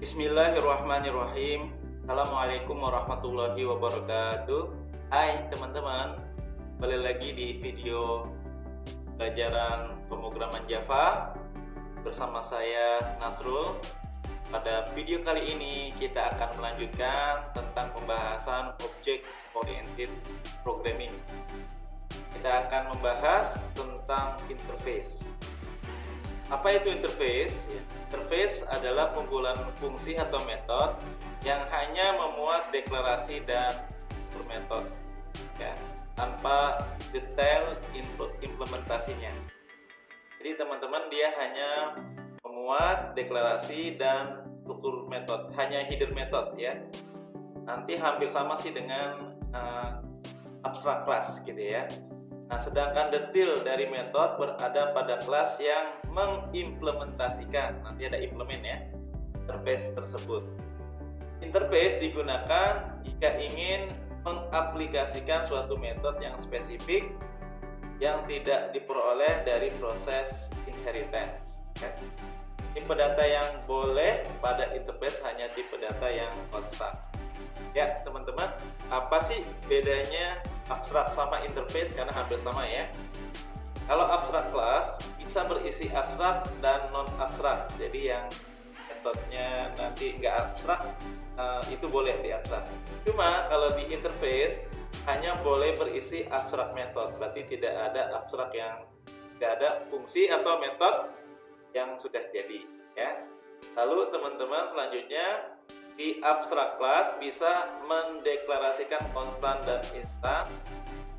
Bismillahirrahmanirrahim. Assalamualaikum warahmatullahi wabarakatuh. Hai teman-teman, kembali lagi di video pelajaran pemrograman Java bersama saya Nasrul. Pada video kali ini kita akan melanjutkan tentang pembahasan Object Oriented Programming. Kita akan membahas tentang interface. Apa itu interface? Interface adalah kumpulan fungsi atau metode yang hanya memuat deklarasi dan metode, ya, tanpa detail implementasinya. Jadi teman-teman, dia hanya memuat deklarasi dan struktur metode, hanya header method, ya. Nanti hampir sama sih dengan abstrak class gitu ya. Nah, sedangkan detail dari metode berada pada kelas yang mengimplementasikan, nanti ada implement ya, interface tersebut. Interface digunakan jika ingin mengaplikasikan suatu metode yang spesifik yang tidak diperoleh dari proses inheritance. Tipe data yang boleh pada interface hanya tipe data yang konstan. Ya teman-teman, apa sih bedanya abstrak sama interface? Karena hampir sama ya. Kalau abstrak class bisa berisi abstrak dan non abstrak. Jadi yang metodenya nanti nggak abstrak itu boleh di abstrak. Cuma kalau di interface hanya boleh berisi abstrak method. Berarti tidak ada abstrak yang tidak ada fungsi atau metode yang sudah jadi ya. Lalu teman-teman, selanjutnya di abstrak class bisa mendeklarasikan konstan dan instan,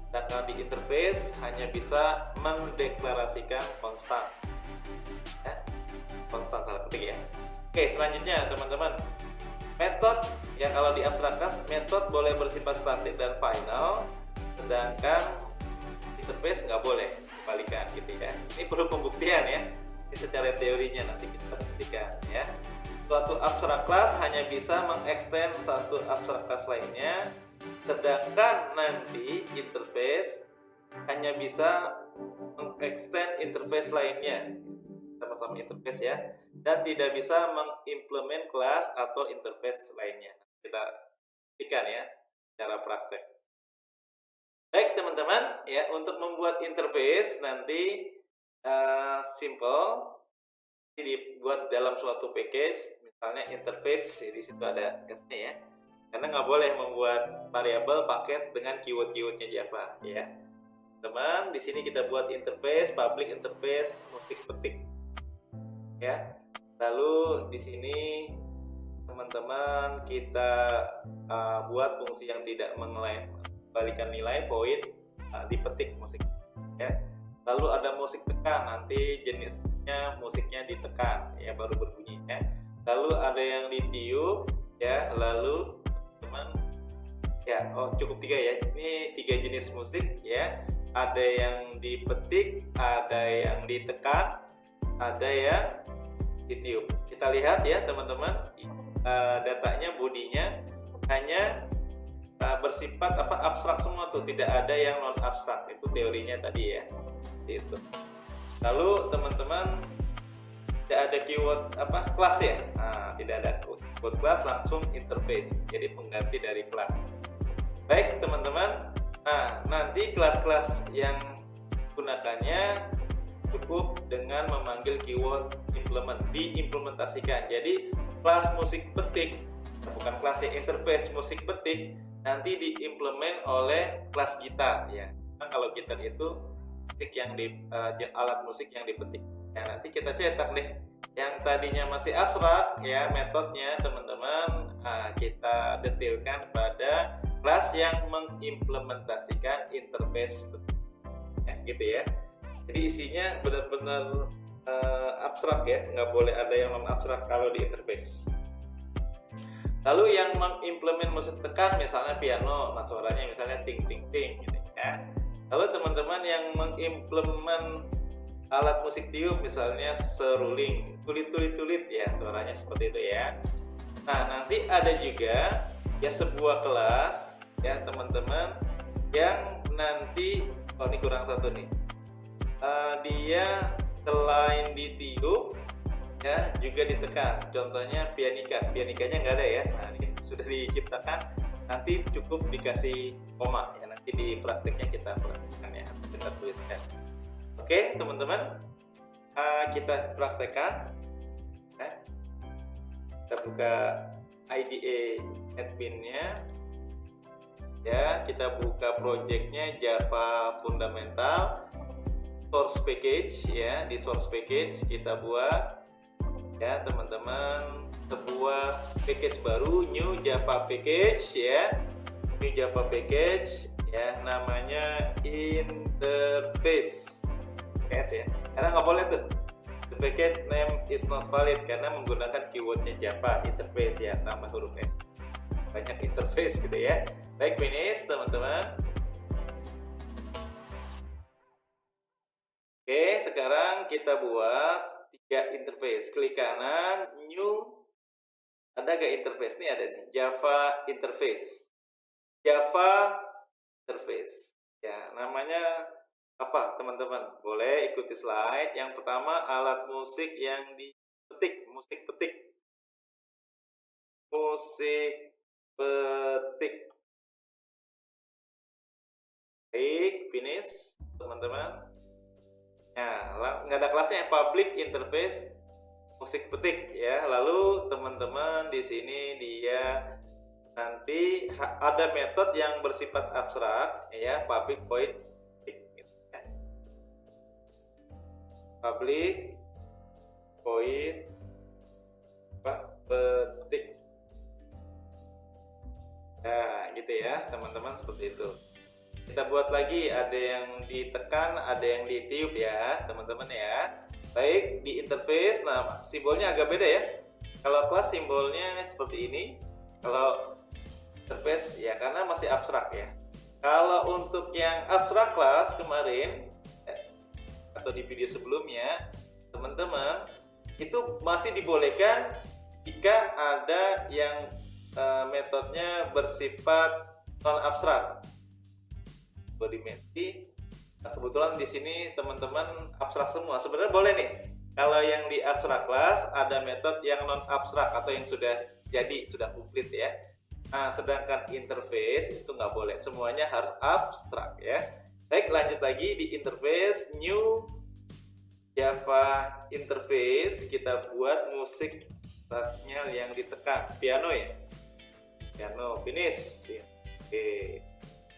sedangkan di interface hanya bisa mendeklarasikan konstan. Ya, konstan salah ketik ya. Oke, selanjutnya teman-teman, metode ya, kalau di abstrak class metode boleh bersifat statik dan final, sedangkan interface nggak boleh, kebalikan gitu ya. Ini perlu pembuktian ya. Ini secara teorinya nanti kita buktikan ya. Suatu abstrak class hanya bisa mengextend satu abstrak class lainnya, sedangkan nanti interface hanya bisa mengextend interface lainnya, sama-sama interface ya, dan tidak bisa mengimplement kelas atau interface lainnya. Kita buktikan ya secara praktek. Baik teman-teman ya, untuk membuat interface nanti simple, dibuat dalam suatu package, misalnya interface, di situ ada S-nya ya, karena nggak boleh membuat variabel paket dengan keyword-keywordnya Java ya. Teman, di sini kita buat interface, public interface, musik petik ya. Lalu di sini teman-teman kita buat fungsi yang tidak mengembalikan nilai, void, dipetik musik ya. Lalu ada musik tekan, nanti jenisnya musiknya ditekan ya, baru berbunyi ya. Lalu ada yang ditiup ya, lalu teman ya, cukup 3 ya, ini 3 jenis musik ya. Ada yang dipetik, ada yang ditekan, ada yang ditiup. Kita lihat ya teman-teman, datanya, bodinya hanya bersifat abstrak semua tuh, tidak ada yang non abstrak. Itu teorinya tadi ya, itu. Lalu teman-teman, tidak ada keyword kelas ya, tidak ada keyword kelas, langsung interface, jadi pengganti dari kelas. Baik teman-teman, nanti kelas-kelas yang gunakannya cukup dengan memanggil keyword implement, diimplementasikan. Jadi kelas musik petik, bukan kelas ya, interface musik petik nanti diimplement oleh kelas gitar ya. Nah, kalau gitar itu musik yang alat musik yang dipetik ya, nanti kita cetak deh yang tadinya masih abstrak ya metodenya teman-teman, kita detailkan pada kelas yang mengimplementasikan interface ya, gitu ya. Jadi isinya benar-benar abstrak ya, nggak boleh ada yang non abstrak kalau di interface. Lalu yang mengimplement musik tekan, misalnya piano, nah suaranya misalnya ting ting ting gitu ya. Lalu teman-teman yang mengimplement alat musik tiup, misalnya seruling, tulit ya, suaranya seperti itu ya. Nah nanti ada juga ya sebuah kelas ya teman-teman yang nanti, ini kurang satu nih, dia selain ditiup ya juga ditekan. Contohnya pianikanya nggak ada ya. Nah, ini sudah diciptakan, nanti cukup dikasih koma ya, nanti di prakteknya kita praktekkan ya, kita tuliskan. Oke teman-teman, kita praktekkan ya. Kita buka IDE adminnya ya, kita buka projectnya Java Fundamental source package ya. Di source package kita buat ya teman-teman sebuah package baru, new Java package ya, new Java package ya, namanya interface ya, karena nggak boleh tuh the package name is not valid karena menggunakan keywordnya Java interface ya, tambah huruf S, banyak interface gitu ya. Baik, finish teman-teman. Oke, sekarang kita buat 3 interface. Klik kanan, new. Ada gak interface? Nih ada nih, Java interface. Java interface. Ya, namanya apa teman-teman? Boleh ikuti slide. Yang pertama, alat musik yang dipetik. Musik petik. Musik petik. Baik, finish teman-teman. Nah, nggak ada kelasnya, public interface musik petik ya. Lalu teman-teman di sini dia nanti ada metode yang bersifat abstrak ya, public void petik gitu ya. Public void petik. Nah, gitu ya teman-teman, seperti itu. Kita buat lagi, ada yang ditekan, ada yang ditiup ya teman-teman ya. Baik, di interface, nah simbolnya agak beda ya. Kalau kelas simbolnya seperti ini, kalau interface ya karena masih abstrak ya. Kalau untuk yang abstrak kelas kemarin atau di video sebelumnya, teman-teman itu masih dibolehkan jika ada yang metodenya bersifat non abstrak. Dimensi. Nah, kebetulan di sini teman-teman abstrak semua. Sebenarnya boleh nih. Kalau yang di abstrak kelas ada metode yang non abstrak atau yang sudah jadi, sudah komplit ya. Nah, sedangkan interface itu nggak boleh. Semuanya harus abstrak ya. Baik, lanjut lagi di interface, new Java interface. Kita buat musik yang ditekan, piano ya. Piano, finish. Oke.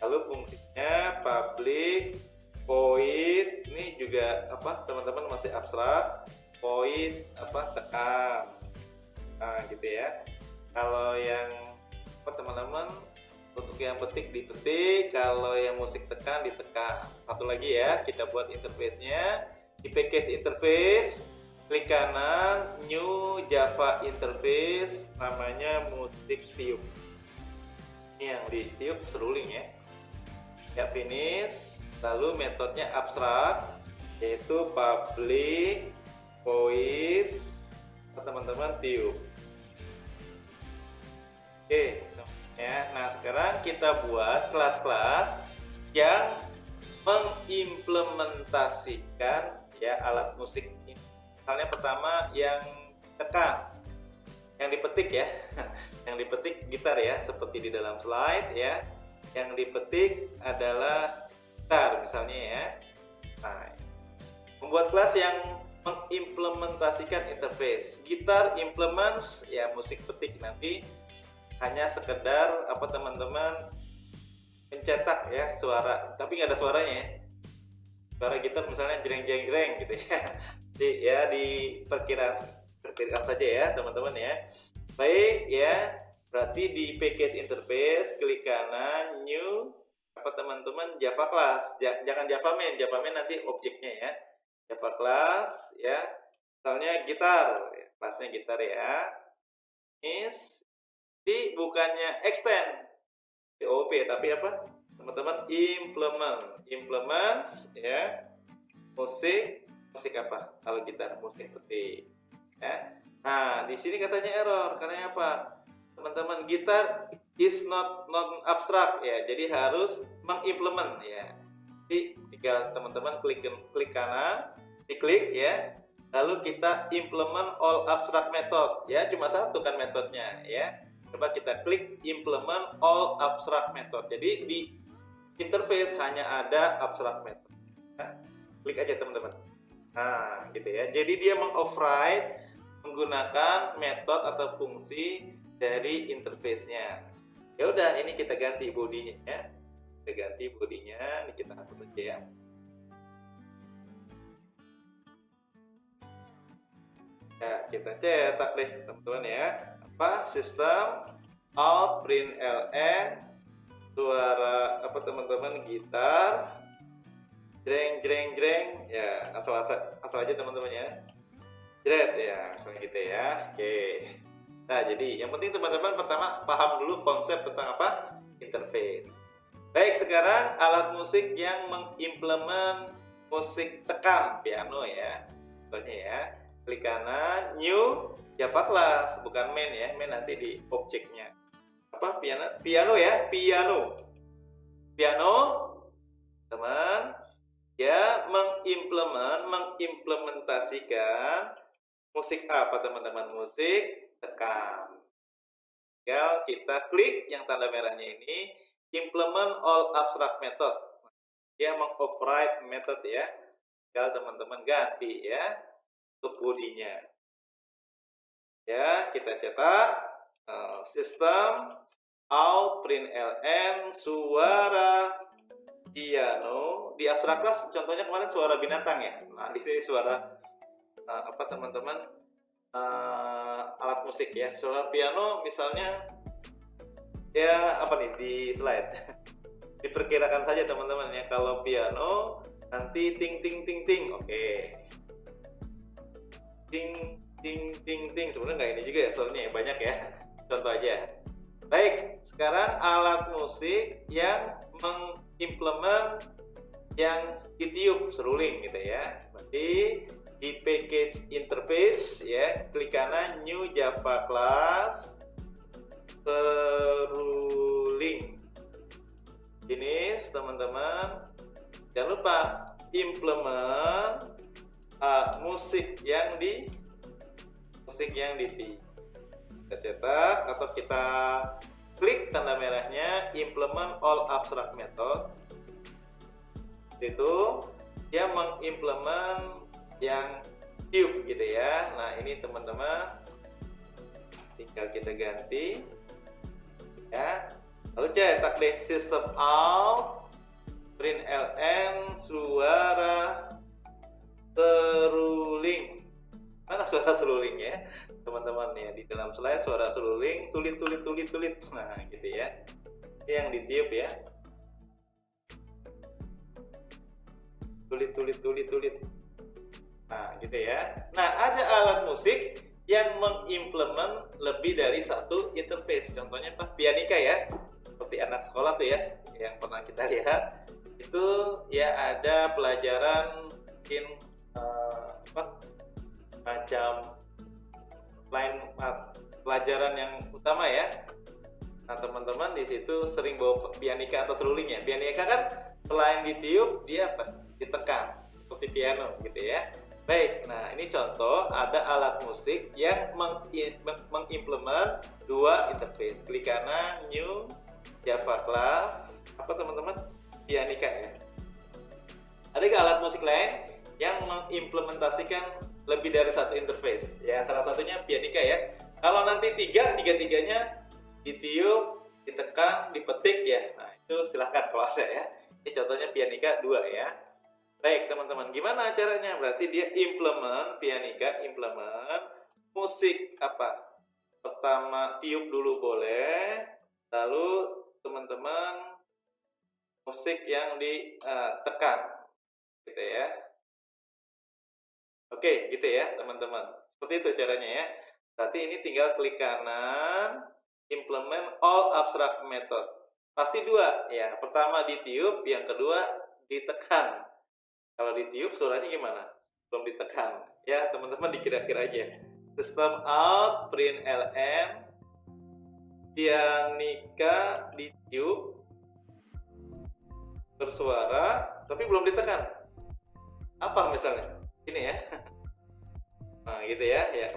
Lalu fungsinya public void, ini juga apa teman-teman masih abstrak, void apa tekan. Nah gitu ya. Kalau yang apa teman-teman untuk yang petik dipetik, kalau yang musik tekan ditekan. Satu lagi ya, kita buat interface-nya di package interface, klik kanan new Java interface, namanya musik tiup. Ini yang ditiup seruling ya. Ya, finish. Lalu metodenya abstrak, yaitu public void teman-teman tiup. Oke ya. Nah sekarang kita buat kelas-kelas yang mengimplementasikan ya alat musik ini. Misalnya pertama yang tekan, yang dipetik ya. Yang dipetik gitar ya, seperti di dalam slide ya. Yang dipetik adalah gitar misalnya ya. Nah, membuat kelas yang mengimplementasikan interface. Gitar implements ya musik petik, nanti hanya sekedar apa teman-teman mencetak ya suara, tapi nggak ada suaranya ya. Suara gitar misalnya jreng-jreng gitu ya. Jadi ya diperkirakan saja ya teman-teman ya. Baik ya. Berarti di package interface klik kanan new apa teman-teman Java class. Jangan Java main nanti objeknya ya. Java class ya. Misalnya gitar, kelasnya gitar ya. Ini bukannya extend DOP tapi apa? Teman-teman implements ya. Musik apa? Kalau gitar musik petik ya. Nah, di sini katanya error karena apa? Teman-teman, gitar is not abstract ya, jadi harus mengimplement ya. Jadi tinggal teman-teman klik kanan, diklik ya. lalu kita implement all abstract method ya, cuma satu kan metodenya ya. Coba kita klik implement all abstract method. Jadi di interface hanya ada abstract method. Nah, klik aja teman-teman. Nah, gitu ya. Jadi dia mengoverride menggunakan metode atau fungsi dari interface-nya. Ya udah, ini kita ganti bodinya ya. Kita ganti bodinya, ini kita hapus saja ya. Ya, kita cetak deh teman-teman ya. Apa? Sistem out println suara apa teman-teman, gitar jreng jreng jreng ya, asal aja teman-teman ya, jret ya, misalnya gitu ya. Oke, nah jadi yang penting teman-teman pertama paham dulu konsep tentang apa, interface. Baik, sekarang alat musik yang mengimplement musik tekan piano ya, contohnya ya, klik kanan new Java class, bukan main ya, main nanti di objeknya. Apa, piano ya, piano teman ya, mengimplementasikan musik apa teman-teman, musik tekan. Tinggal kita klik yang tanda merahnya ini, implement all abstract method, dia mengoverride method ya. Tinggal teman-teman ganti ya untuk bodinya ya. Kita cetak sistem out println suara piano. Di abstrak class contohnya kemarin suara binatang ya. Nah di sini suara apa teman-teman, alat musik ya. Suara piano misalnya ya apa nih di slide. Diperkirakan saja teman-teman ya, kalau piano nanti ting ting ting ting. Oke, ting ting ting ting. Sebenarnya nggak ini juga ya, soalnya banyak ya. Contoh aja. Baik, sekarang alat musik yang mengimplement yang ditiup seruling gitu ya. Berarti di package interface ya, klik kanan new Java class seruling. Jenis teman-teman, jangan lupa implement musik yang ditiup. Kita cetak atau kita klik tanda merahnya implement all abstract method. Itu dia mengimplement yang tiup gitu ya. Nah ini teman-teman tinggal kita ganti ya, lalu cetak deh system out println suara seruling. Mana suara seruling ya teman-teman ya, di dalam slide suara seruling tulit. Nah gitu ya, ini yang ditiup ya, tulit. Nah gitu ya. Nah ada alat musik yang mengimplement lebih dari satu interface. Contohnya apa? Pianika ya, seperti anak sekolah tuh ya yang pernah kita lihat itu ya, ada pelajaran mungkin macam lain pelajaran yang utama ya. Nah teman-teman di situ sering bawa pianika atau seruling ya. Pianika kan selain ditiup dia apa? Ditekan seperti piano gitu ya. Baik, nah ini contoh ada alat musik yang mengimplement dua interface. Klik kanan new Java class apa teman-teman, pianika ya. Ada nggak alat musik lain yang mengimplementasikan lebih dari satu interface ya? Salah satunya pianika ya. Kalau nanti tiga-tiganya ditiup, ditekan, dipetik ya, nah itu silahkan kalau ada ya. Ini contohnya pianika 2 ya. Baik teman-teman, gimana caranya? Berarti dia pianika implement musik apa? Pertama tiup dulu boleh, lalu teman-teman musik yang ditekan gitu ya. Oke, gitu ya teman-teman. Seperti itu caranya ya. Berarti ini tinggal klik kanan, implement all abstract method. Pasti 2 ya. Pertama ditiup, yang kedua ditekan. Kalau ditiup suaranya gimana? Belum ditekan. Ya teman-teman dikira-kira aja. System out println pianika ditiup bersuara tapi belum ditekan. Apa misalnya? Ini ya. Nah, gitu ya, ya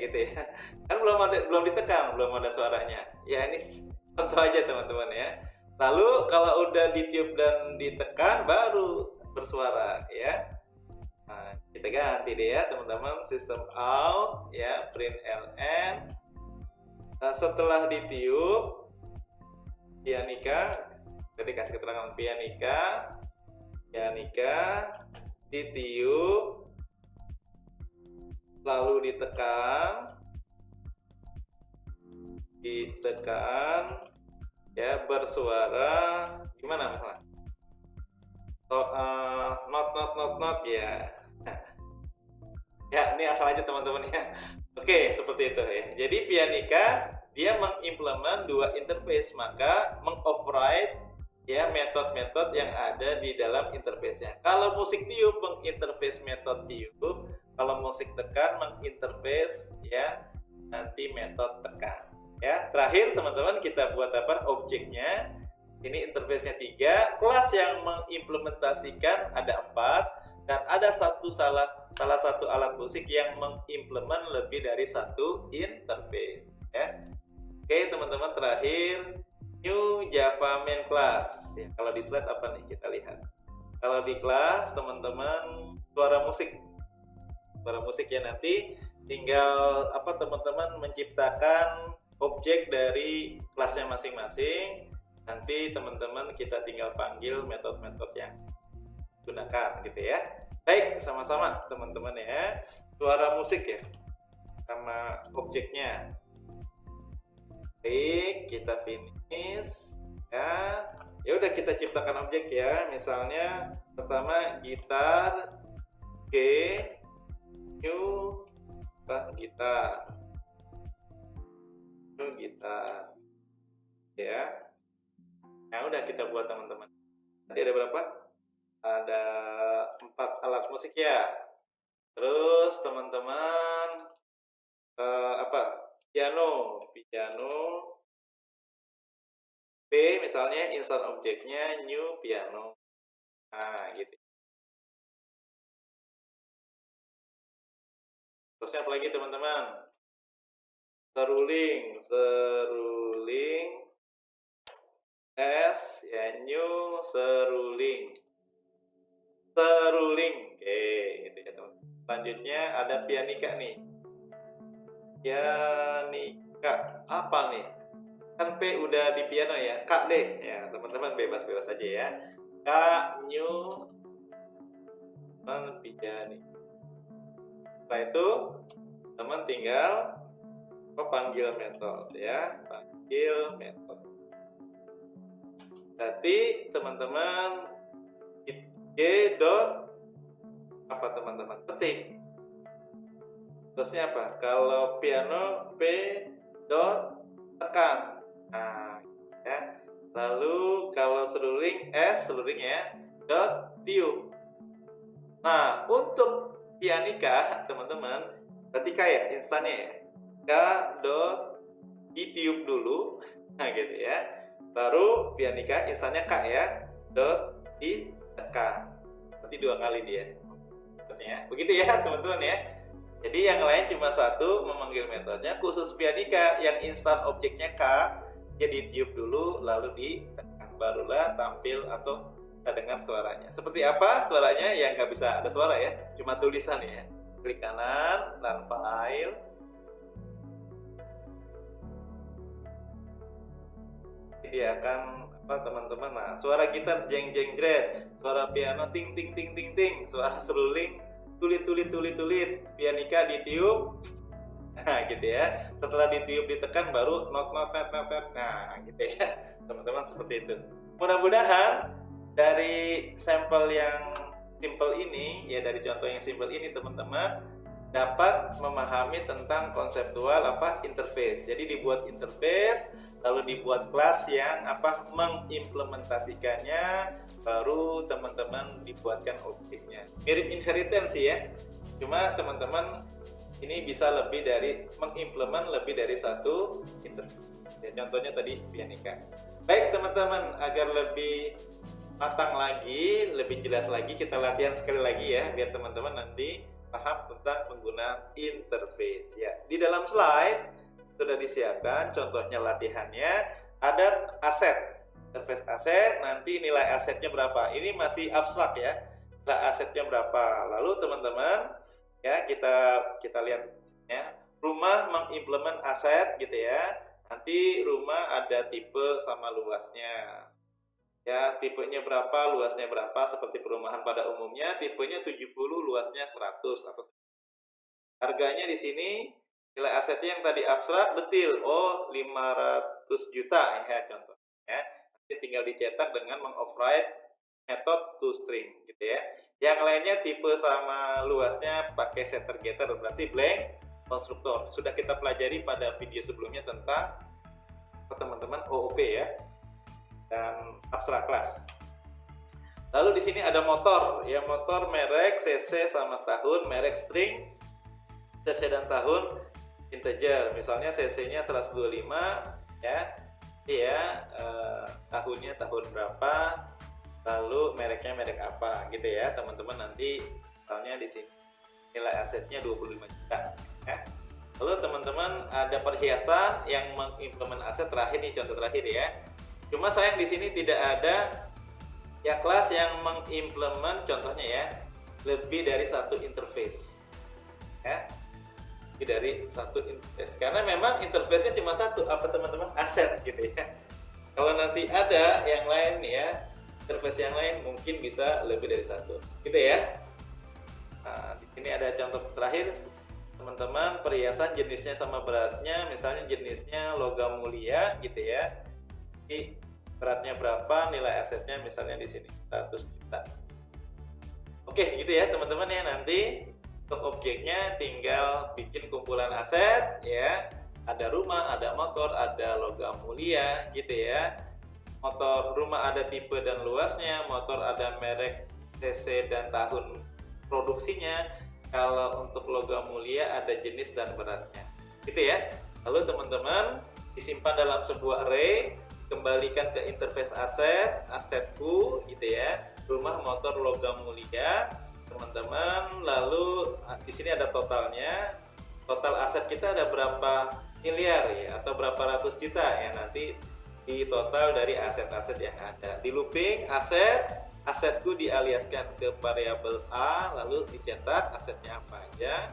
gitu ya. Kan belum ditekan, belum ada suaranya. Ya ini contoh aja teman-teman ya. Lalu kalau udah ditiup dan ditekan baru bersuara ya. Nah, kita ganti deh ya teman-teman, sistem out ya, print ln. Nah, setelah ditiup pianika, tadi kasih keterangan pianika ditiup lalu ditekan ya, bersuara gimana misalnya not ya. Ya, ini asal aja teman-teman ya. Oke, seperti itu ya. Jadi pianika dia mengimplement dua interface, maka mengoverride ya metode-metode yang ada di dalam interface-nya. Kalau musik tiup menginterface metode tiup, kalau musik tekan menginterface ya nanti metode tekan. Ya, terakhir teman-teman kita buat apa? Objeknya. Ini interface-nya 3, kelas yang mengimplementasikan ada 4, dan ada salah satu alat musik yang mengimplement lebih dari satu interface ya. Oke teman-teman, terakhir new Java main class ya. Kalau di slide apa nih, kita lihat. Kalau di kelas teman-teman suara musik ya, nanti tinggal apa teman-teman menciptakan objek dari kelasnya masing-masing. Nanti teman-teman kita tinggal panggil metode-metode yang gunakan gitu ya. Baik, sama-sama teman-teman ya. Suara musik ya sama objeknya. Baik, kita finish ya. Ya udah, kita ciptakan objek ya. Misalnya pertama gitar G new gitar ya. Nah udah kita buat teman-teman. Tadi ada berapa? Ada 4 alat musik ya. Terus teman-teman piano P, misalnya insert objeknya new piano. Nah gitu. Terusnya apa lagi teman-teman? Seruling S ya, new seruling. Oke, gitu ya teman. Selanjutnya ada pianika nih. Pianika apa nih? Kan P udah di piano ya, K deh ya, teman-teman bebas-bebas aja ya. K new pianika. Setelah itu teman tinggal panggil metode ya, panggil metode. Berarti teman-teman G dot apa teman-teman ketik. Terusnya apa? Kalau piano P dot tekan. Nah, ya. Lalu kalau seruling S seruling ya dot tiup. Nah, untuk pianika teman-teman berarti K ya instannya ya. K dot ditiup dulu. Nah, gitu ya. Baru pianika instannya K ya dot ditekan. Berarti 2 kali dia. Begitu ya teman-teman ya. Jadi yang lain cuma satu memanggil metodenya. Khusus pianika yang instan objeknya K, dia ditiup dulu lalu ditekan, barulah tampil atau kita dengar suaranya. Seperti apa suaranya? Yang nggak bisa ada suara ya, cuma tulisan ya. Klik kanan, run file. Dia akan teman-teman. Nah, suara gitar jeng jeng jret, suara piano ting ting ting ting ting, suara seruling tulit, pianika ditiup. Nah, gitu ya. Setelah ditiup ditekan baru not. Nah, gitu ya. Teman-teman seperti itu. Mudah-mudahan dari sampel yang simple ini ya, dari contoh yang simple ini teman-teman dapat memahami tentang konseptual interface. Jadi dibuat interface, lalu dibuat kelas yang mengimplementasikannya, baru teman-teman dibuatkan objeknya. Mirip inheritance ya, cuma teman-teman ini bisa mengimplement lebih dari satu interface. Ya, contohnya tadi pianika. Baik teman-teman, agar lebih matang lagi, lebih jelas lagi, kita latihan sekali lagi ya, biar teman-teman nanti paham tentang penggunaan interface ya. Di dalam slide sudah disiapkan contohnya latihannya, ada aset, interface aset, nanti nilai asetnya berapa. Ini masih abstrak ya, nilai asetnya berapa. Lalu teman-teman ya kita lihat ya, rumah mengimplement aset gitu ya. Nanti rumah ada tipe sama luasnya. Ya, tipenya berapa, luasnya berapa, seperti perumahan pada umumnya, tipenya 70, luasnya 100 atau harganya di sini nilai asetnya yang tadi abstrak detil. Oh, 500 juta ya contohnya. Nanti tinggal dicetak dengan mengoverride method toString gitu ya. Yang lainnya tipe sama luasnya pakai setter getter, berarti blank konstruktor. Sudah kita pelajari pada video sebelumnya tentang teman-teman OOP ya dan abstrak class. Lalu di sini ada motor, ya motor merek, cc sama tahun, merek string, cc dan tahun integer. Misalnya cc-nya 125 ya. Iya, tahunnya tahun berapa, lalu mereknya merek apa gitu ya, teman-teman. Nanti misalnya di sini nilai asetnya 25 juta ya. Lalu teman-teman ada perhiasan yang mengimplement aset terakhir nih, contoh terakhir ya. Cuma sayang di sini tidak ada ya kelas yang mengimplement contohnya ya lebih dari satu interface ya, lebih dari satu interface, karena memang interface-nya cuma satu, apa teman-teman, aset gitu ya. Kalau nanti ada yang lain ya, interface yang lain mungkin bisa lebih dari satu gitu ya. Nah, di sini ada contoh terakhir teman-teman, perhiasan jenisnya sama beratnya, misalnya jenisnya logam mulia gitu ya. Jadi beratnya berapa, nilai asetnya misalnya di sini 100 juta. Oke, gitu ya teman-teman ya. Nanti untuk objeknya tinggal bikin kumpulan aset ya. Ada rumah, ada motor, ada logam mulia gitu ya. Motor rumah ada tipe dan luasnya, motor ada merek, cc dan tahun produksinya. Kalau untuk logam mulia ada jenis dan beratnya. Gitu ya. Lalu teman-teman disimpan dalam sebuah array, kembalikan ke interface aset, asetku gitu ya, rumah, motor, logam mulia teman-teman. Lalu di sini ada totalnya, total aset kita ada berapa miliar ya, atau berapa ratus juta ya, nanti di total dari aset-aset yang ada. Di looping aset, asetku dialiaskan ke variabel A, lalu dicetak asetnya apa aja.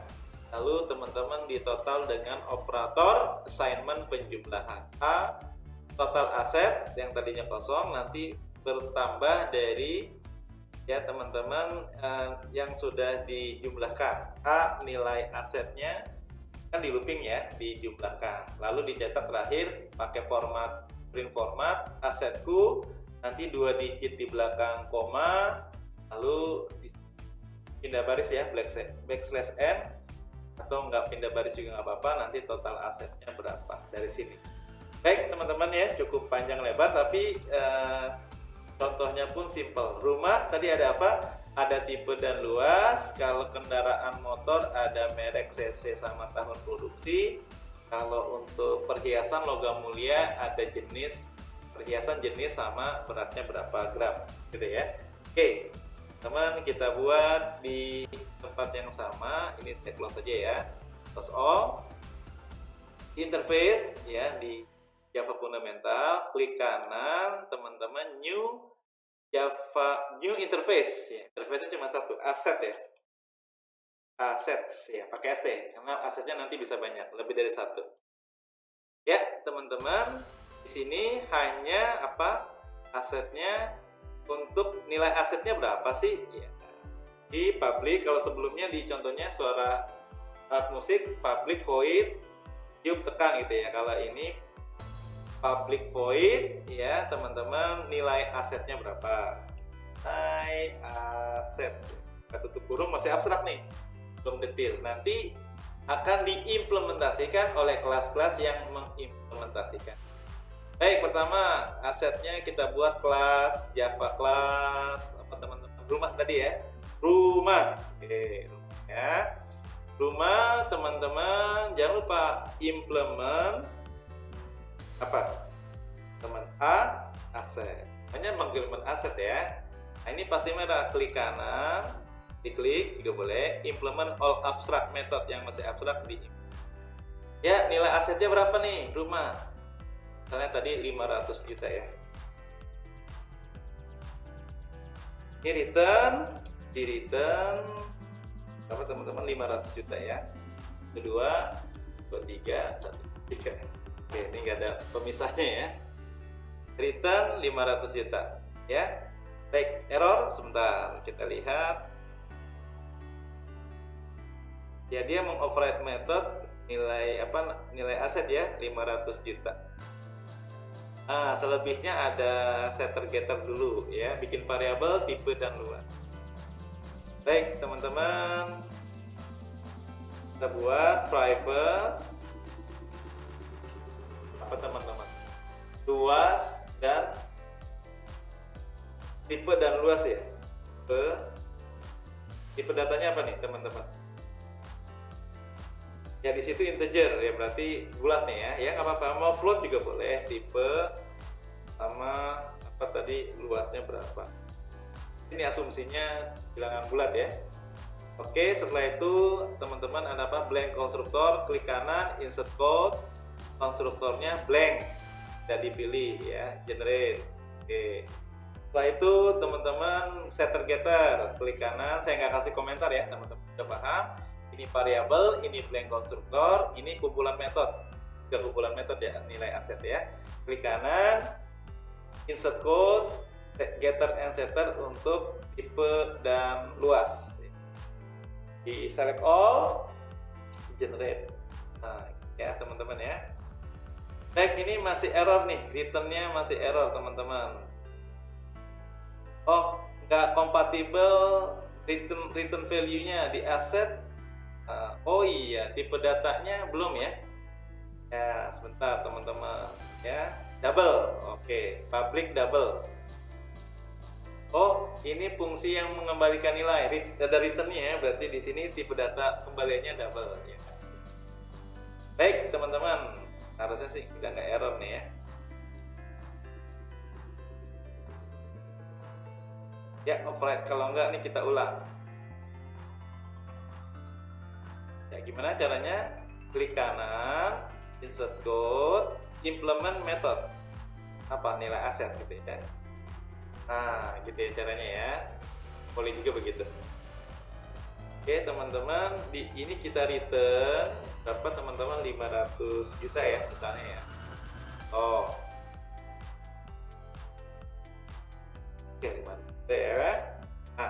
Lalu teman-teman di total dengan operator assignment penjumlahan A, total aset yang tadinya kosong nanti bertambah dari ya teman-teman yang sudah dijumlahkan. A nilai asetnya kan di looping ya, dijumlahkan, lalu dicetak terakhir pakai format print format asetku, nanti 2 digit di belakang koma, lalu pindah baris ya, backslash n, atau enggak pindah baris juga nggak apa-apa, nanti total asetnya berapa dari sini. Baik teman-teman ya, cukup panjang lebar tapi contohnya pun simple. Rumah tadi ada apa? Ada tipe dan luas. Kalau kendaraan motor ada merek, cc sama tahun produksi. Kalau untuk perhiasan logam mulia ada jenis perhiasan, jenis sama beratnya berapa gram gitu ya. Oke teman, kita buat di tempat yang sama. Ini saya close saja ya, close all. Interface ya, di Java Fundamental, klik kanan teman-teman, new Java, new interface ya. Interface-nya cuma satu, aset ya, assets ya, pakai st karena asetnya nanti bisa banyak, lebih dari satu ya teman-teman. Di sini hanya apa, asetnya, untuk nilai asetnya berapa sih ya. Di public, kalau sebelumnya di contohnya suara alat musik public void cube tekan gitu ya, kalau ini public void ya teman-teman, nilai asetnya berapa, nilai aset, tutup kurung, masih abstrak nih, belum detail. Nanti akan diimplementasikan oleh kelas-kelas yang mengimplementasikan. Baik, pertama asetnya kita buat kelas Java class apa teman-teman, rumah tadi ya, rumah. Oke, ya rumah teman-teman, jangan lupa implement apa teman, aset, hanya mengimplement aset ya. Nah ini pasti merah, klik kanan, diklik juga boleh. Implement all abstract method, yang masih abstrak di ya. Nilai asetnya berapa nih rumah? Misalnya tadi 500 juta ya. Ini di return berapa teman-teman? 500 juta ya. Kedua, 3, 1, 3. Oke, ini nggak ada pemisahnya ya. Return 500 juta ya. Baik, error sebentar kita lihat. Ya, dia mengoverride method nilai nilai aset ya, 500 juta. Selebihnya ada setter getter dulu ya, bikin variabel, tipe dan luas. Baik teman-teman, kita buat private apa teman-teman, luas dan tipe dan luas ya. Tipe datanya apa nih teman-teman? Ya di situ integer ya, berarti bulat nih ya. Ya nggak apa-apa, mau float juga boleh. Tipe sama apa tadi, luasnya berapa. Ini asumsinya bilangan bulat ya. Oke, setelah itu teman-teman ada apa? Blank konstruktor, klik kanan, insert code, konstruktornya blank dan dipilih ya, generate. Oke. Setelah itu teman-teman setter getter, klik kanan. Saya nggak kasih komentar ya, teman-teman udah paham. Ini variabel, ini blank konstruktor, ini kumpulan metode. Tiga kumpulan metode ya, nilai aset ya. Klik kanan, insert code, getter and setter untuk tipe dan luas. Di select all, generate. Nah, ya teman-teman ya. Baik, ini masih error nih, returnnya masih error teman-teman. Oh, nggak kompatibel return value-nya di aset. Oh iya, tipe datanya belum ya. Ya, sebentar teman-teman ya. Double. Oke, public double. Oh, ini fungsi yang mengembalikan nilai. Ada returnnya ya, berarti di sini tipe data kembaliannya double ya. Baik, teman-teman. Harusnya sih udah nggak error nih ya. Ya, override. Kalau enggak nih kita ulang. Ya, gimana caranya? Klik kanan, insert code, implement method. Apa nilai aset gitu ya. Nah, gitu ya caranya ya. Boleh juga begitu. Oke, teman-teman, di ini kita return berapa teman-teman? 500 juta ya misalnya ya. Oh. Oke, 500 juta ya.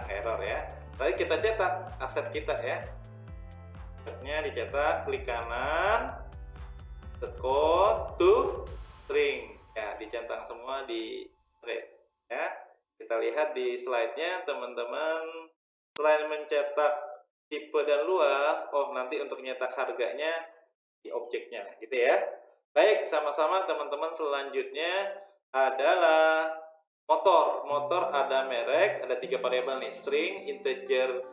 Error ya. Lalu kita cetak aset kita ya. Asetnya dicetak, klik kanan, set code to string ya, dicentang semua di thread ya. Kita lihat di slide-nya teman-teman, selain mencetak tipe dan luas, nanti untuk nyetak harganya di objeknya gitu ya. Baik, sama-sama teman-teman, selanjutnya adalah motor ada merek, ada 3 variabel nih, string, integer,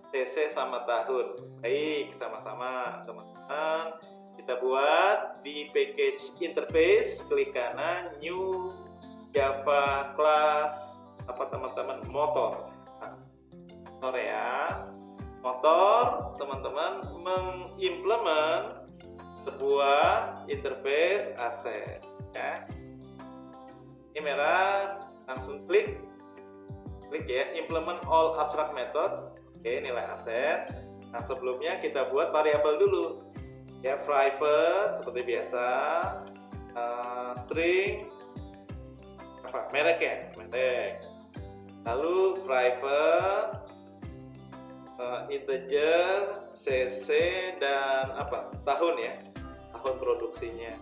cc sama tahun. Baik, sama-sama teman-teman kita buat di package interface, klik kanan, new Java class apa teman-teman, motor. Motor ya, motor teman-teman mengimplement sebuah interface aset ya. Ini merah, langsung klik ya, implement all abstract method. Oke, nilai aset. Nah, sebelumnya kita buat variabel dulu ya, private seperti biasa, string apa merek ya, merek. Lalu private, integer, cc dan apa tahun ya, tahun produksinya.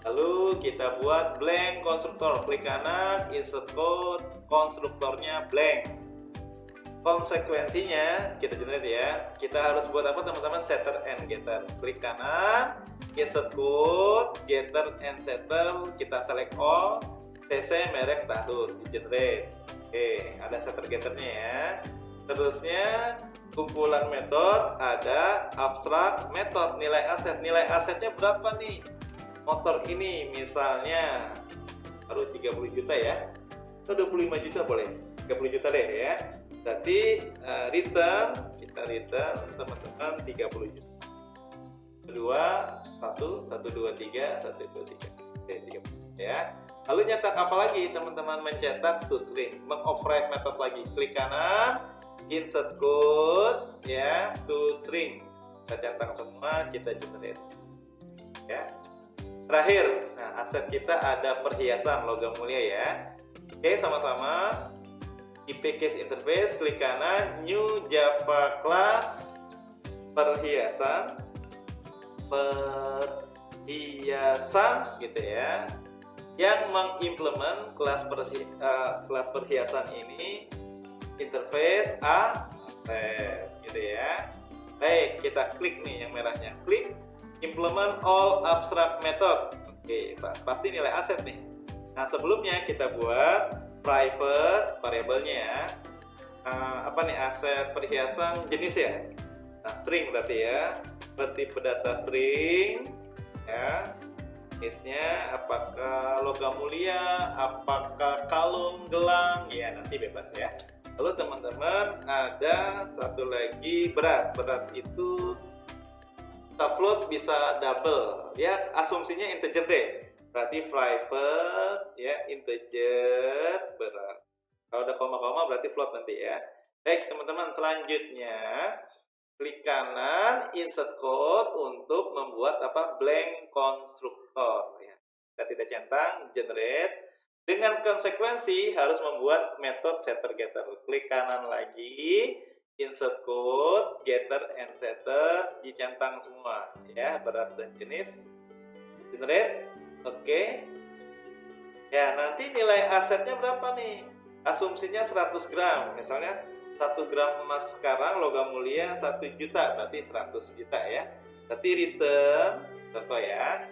Lalu kita buat blank konstruktor, klik kanan, insert code, konstruktornya blank. Konsekuensinya kita generate ya, kita harus buat apa teman-teman? Setter and getter. Klik kanan, insert code, getter and setter, kita select all, cc merek tahun, di generate. Oke, ada setter getternya ya. Terusnya kumpulan metode, ada abstract method, nilai aset. Nilai asetnya berapa nih? Motor ini misalnya baru 30 juta ya, atau 25 juta boleh, 30 juta deh ya. Berarti kita return teman-teman 30 juta. 1, 2, 3, 1, 2, 3. Oke, 30 ya. Lalu nyetak apa lagi teman-teman? Mencetak toString, mengoverride method lagi. Klik kanan, insert code ya, toString. Kita centang semua, kita generate. Ya. Terakhir, nah aset kita ada perhiasan logam mulia ya. Oke, sama-sama di package interface, klik kanan, new Java class perhiasan gitu ya, yang mengimplement kelas perhiasan ini interface gitu ya. Baik, kita klik nih yang merahnya, klik implement all abstract method. Oke, pasti nilai aset nih. Nah, sebelumnya kita buat private variabelnya ya. Apa nih, aset perhiasan jenis ya. Nah, string berarti ya, bertipe data string ya. Jenisnya apakah logam mulia, apakah kalung, gelang, ya nanti bebas ya. Lalu teman-teman ada satu lagi berat itu float bisa double ya, asumsinya integer deh. Berarti private ya, integer berat. Kalau ada koma-koma berarti float nanti ya. Baik teman-teman, selanjutnya klik kanan insert code untuk membuat blank constructor ya. Kita tidak centang, generate. Dengan konsekuensi harus membuat metode setter getter. Klik kanan lagi, insert code, getter and setter, dicentang semua ya, berat dan jenis, generate. Oke. Ya, nanti nilai asetnya berapa nih? Asumsinya 100 gram. Misalnya 1 gram emas sekarang logam mulia 1 juta, berarti 100 juta ya. Berarti return contoh ya,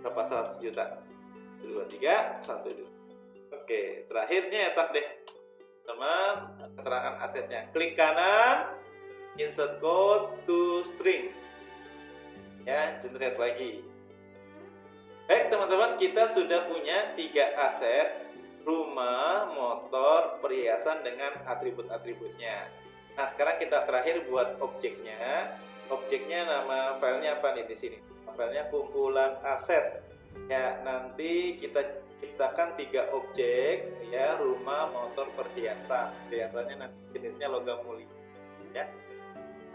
berapa 100 juta? 2, 3, 1 juta. Oke, terakhirnya nyetak deh teman keterangan asetnya. Klik kanan, insert code to string ya, generate lagi. Baik teman-teman, kita sudah punya 3 aset: rumah, motor, perhiasan dengan atribut-atributnya. Nah, sekarang kita terakhir buat objeknya. Objeknya nama filenya apa nih di sini? Filenya kumpulan aset. Ya, nanti kita ciptakan 3 objek ya, rumah, motor, perhiasan. Perhiasannya nanti jenisnya logam mulia ya.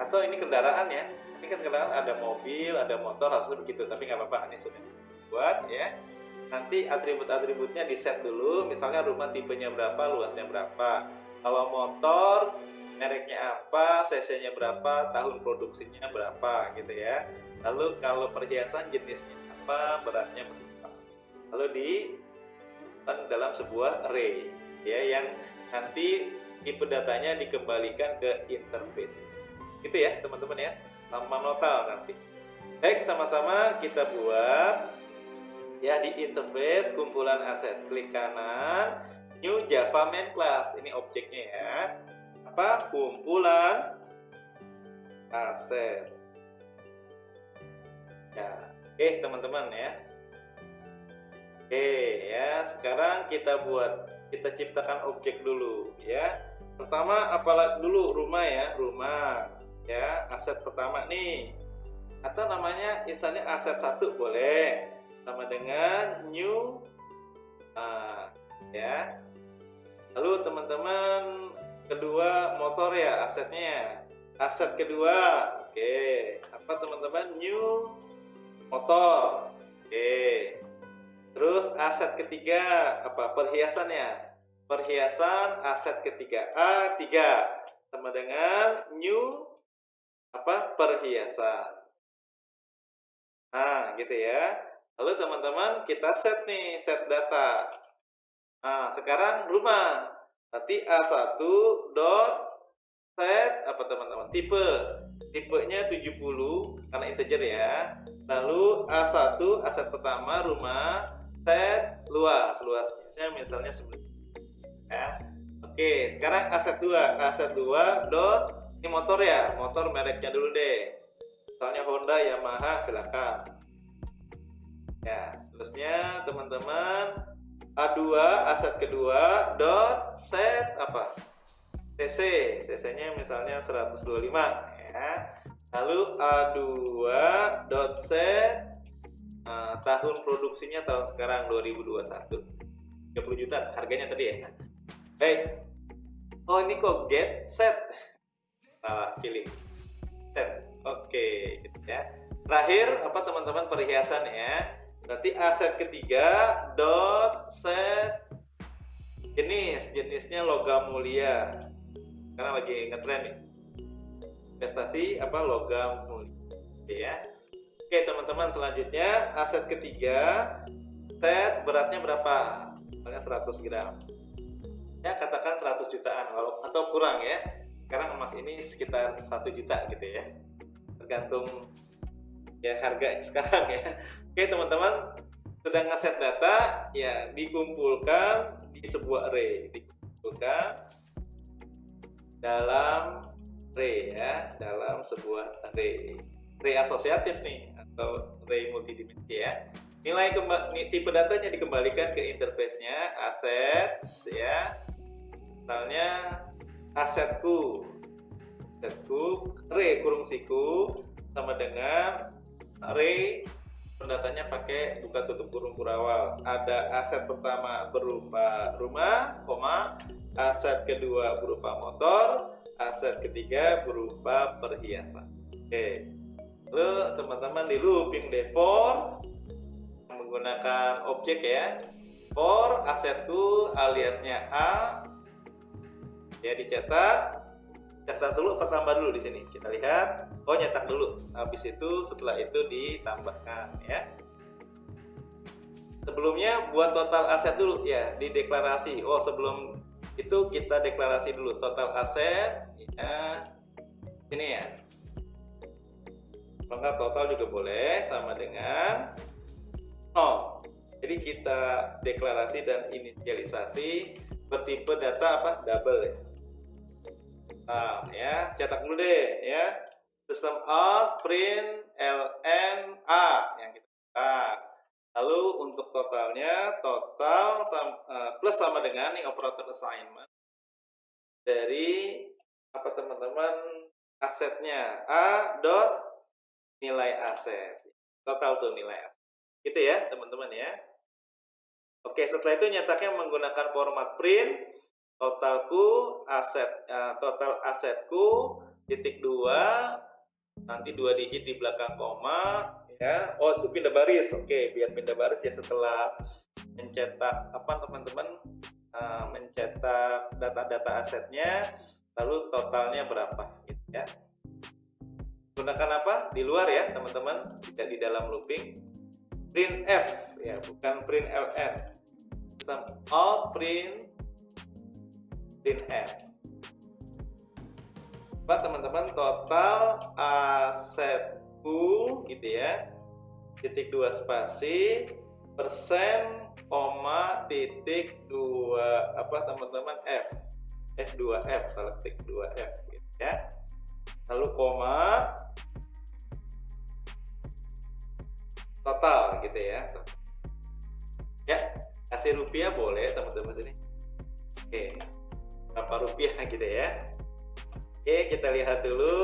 Atau ini kendaraan ya. Ini kan kendaraan, ada mobil, ada motor, harusnya begitu, tapi nggak apa-apa, ini sudah buat ya. Nanti atribut-atributnya di set dulu, misalnya rumah tipenya berapa, luasnya berapa. Kalau motor mereknya apa, cc-nya berapa, tahun produksinya berapa gitu ya. Lalu kalau perhiasan jenisnya apa, beratnya berapa. Lalu di dalam sebuah array ya, yang nanti tipe datanya dikembalikan ke interface. Gitu ya teman-teman ya, nama notal nanti. Baik, sama-sama kita buat ya di interface kumpulan aset. Klik kanan, new Java main class. Ini objeknya ya. Apa? Kumpulan aset. Ya, oke teman-teman ya. Oke ya, sekarang kita ciptakan objek dulu ya. Pertama apalah dulu, rumah ya, rumah ya, aset pertama nih. Atau namanya misalnya aset 1 boleh. Sama dengan new ya. Lalu teman-teman kedua motor ya, asetnya aset kedua. Oke, apa teman-teman? New motor. Oke. Terus aset ketiga apa? Perhiasannya. Perhiasan aset ketiga A3 sama dengan new perhiasan. Nah, gitu ya. Lalu teman-teman kita set nih, set data. Nah, sekarang rumah. Berarti A1 dot set apa teman-teman? Tipenya 70 karena integer ya. Lalu A1 aset pertama rumah, set luasnya misalnya 9 ya. Oke, sekarang aset 2 dot ini motor ya, motor mereknya dulu deh. Misalnya Honda, Yamaha, silakan. Ya, terusnya teman-teman A2 aset kedua dot set apa? cc-nya misalnya 125 ya. Lalu A2.set tahun produksinya tahun sekarang 2021. 30 juta harganya tadi ya. Baik. Oh, ini kok get set. Salah pilih. Set. Oke, gitu ya. Terakhir apa teman-teman, perhiasan ya. Berarti aset ketiga dot set jenisnya logam mulia. Karena lagi ngetren nih. Investasi apa logam mulia. Oke ya. Oke, teman-teman, selanjutnya aset ketiga set beratnya berapa? Misalnya 100 gram. Ya, katakan 100 jutaan atau kurang ya. Sekarang emas ini sekitar 1 juta gitu ya. Tergantung ya harga sekarang ya. Oke, teman-teman, sudah ngeset data ya, dikumpulkan di sebuah array, dikumpulkan dalam array ya, dalam sebuah array asosiatif nih atau array multidimensi ya. Nilai tipe datanya dikembalikan ke interface-nya assets ya. Misalnya asetku array kurung siku sama dengan array datanya pakai buka tutup kurung kurawal. Ada aset pertama berupa rumah, aset kedua berupa motor, aset ketiga berupa perhiasan. Oke. Lalu teman-teman di looping D4 menggunakan objek ya. For asetku aliasnya A ya, dicetak dulu apa tambah dulu di sini? Kita lihat. Oh, nyetak dulu. Habis itu setelah itu ditambahkan ya. Sebelumnya buat total aset dulu ya, di deklarasi. Oh, sebelum itu kita deklarasi dulu total aset ya. Ini ya. Kalau total juga boleh sama dengan 0. Jadi kita deklarasi dan inisialisasi bertipe data apa? Double ya. Nah, ya, cetak dulu deh ya. System out print ln a yang kita cetak. Lalu untuk totalnya plus sama dengan nih operator assignment dari apa teman-teman, asetnya a dot nilai aset. Total tuh nilai aset. Gitu ya, teman-teman ya. Oke, setelah itu nyetaknya menggunakan format print totalku total asetku titik 2, nanti 2 digit di belakang koma ya. Oh, itu pindah baris. Oke, biar pindah baris ya setelah mencetak apa teman-teman, mencetak data-data asetnya, lalu totalnya berapa gitu ya. Gunakan apa? Di luar ya teman-teman, tidak di dalam looping. Print F ya, bukan print ln. System out print F. Apa teman-teman, total asetku gitu ya, titik 2 spasi persen koma titik 2 apa teman-teman F2F salah ketik 2F gitu ya. Lalu koma total gitu ya. Ya, kasih rupiah boleh teman-teman sini. Oke. Berapa rupiah gitu ya. Oke, kita lihat dulu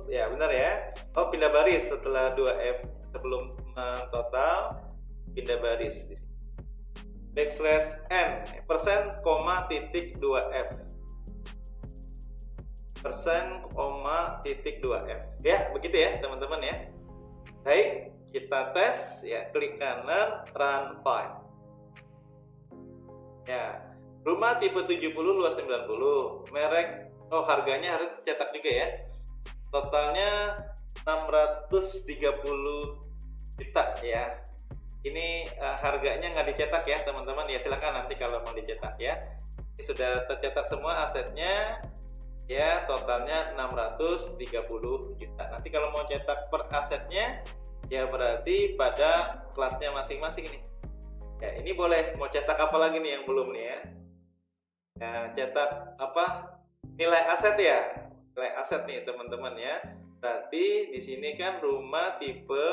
ya, benar ya. Oh, pindah baris setelah 2F sebelum total, pindah baris di sini. Backslash n persen koma titik 2F persen koma titik 2F ya, begitu ya teman-teman ya. Baik, kita tes ya, klik kanan run file ya. Rumah tipe 70 luas 90, merek, oh harganya harus cetak juga ya. Totalnya 630 juta ya. Ini harganya nggak dicetak ya teman-teman ya, silahkan nanti kalau mau dicetak ya. Ini sudah tercetak semua asetnya ya, totalnya 630 juta. Nanti kalau mau cetak per asetnya ya berarti pada kelasnya masing-masing nih. Ya, ini boleh mau cetak apa lagi nih yang belum nih ya. Nah, cetak apa? Nilai aset ya. Nilai aset nih teman-teman ya. Berarti di sini kan rumah tipe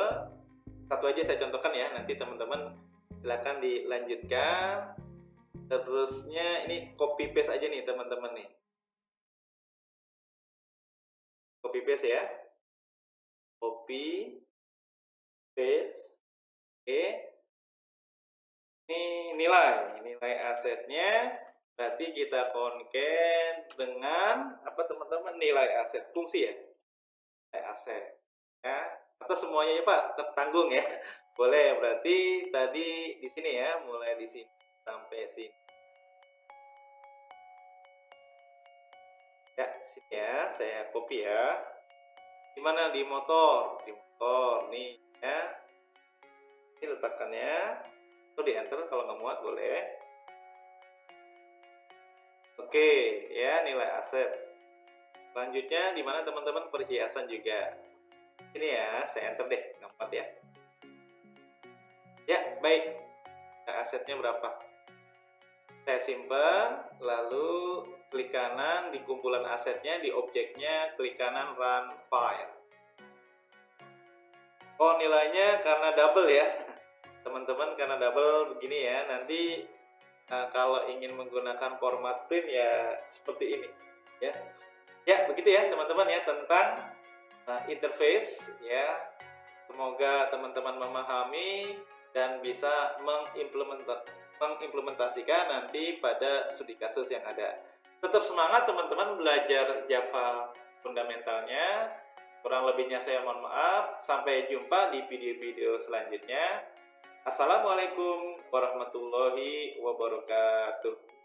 satu aja saya contohkan ya. Nanti teman-teman silakan dilanjutkan. Terusnya ini copy paste aja nih teman-teman nih. Copy paste ya. Copy paste. Oke. Ini nilai asetnya. Berarti kita konken dengan apa teman-teman? Nilai aset fungsi ya. Nilai aset. Ya. Atau semuanya ya Pak, tertanggung ya. Boleh, berarti tadi di sini ya, mulai di sini sampai sini. Ya, sini ya, saya copy ya. Di mana? Di motor. Di motor nih ya. Ini letakkannya. Atau di enter kalau nggak muat boleh. Oke, ya nilai aset. Selanjutnya di mana teman-teman? Perhiasan juga. Ini ya, saya enter deh, nggak muat ya. Ya, baik. Nah, asetnya berapa? Saya simpan, lalu klik kanan di kumpulan asetnya, di objeknya, klik kanan run file. Oh, nilainya karena double ya. Teman-teman, karena double begini ya. Nanti kalau ingin menggunakan format print ya seperti ini ya. Ya, begitu ya teman-teman ya tentang interface ya. Semoga teman-teman memahami dan bisa mengimplementasikan nanti pada studi kasus yang ada. Tetap semangat teman-teman belajar Java fundamentalnya. Kurang lebihnya saya mohon maaf. Sampai jumpa di video-video selanjutnya. Assalamualaikum warahmatullahi wabarakatuh.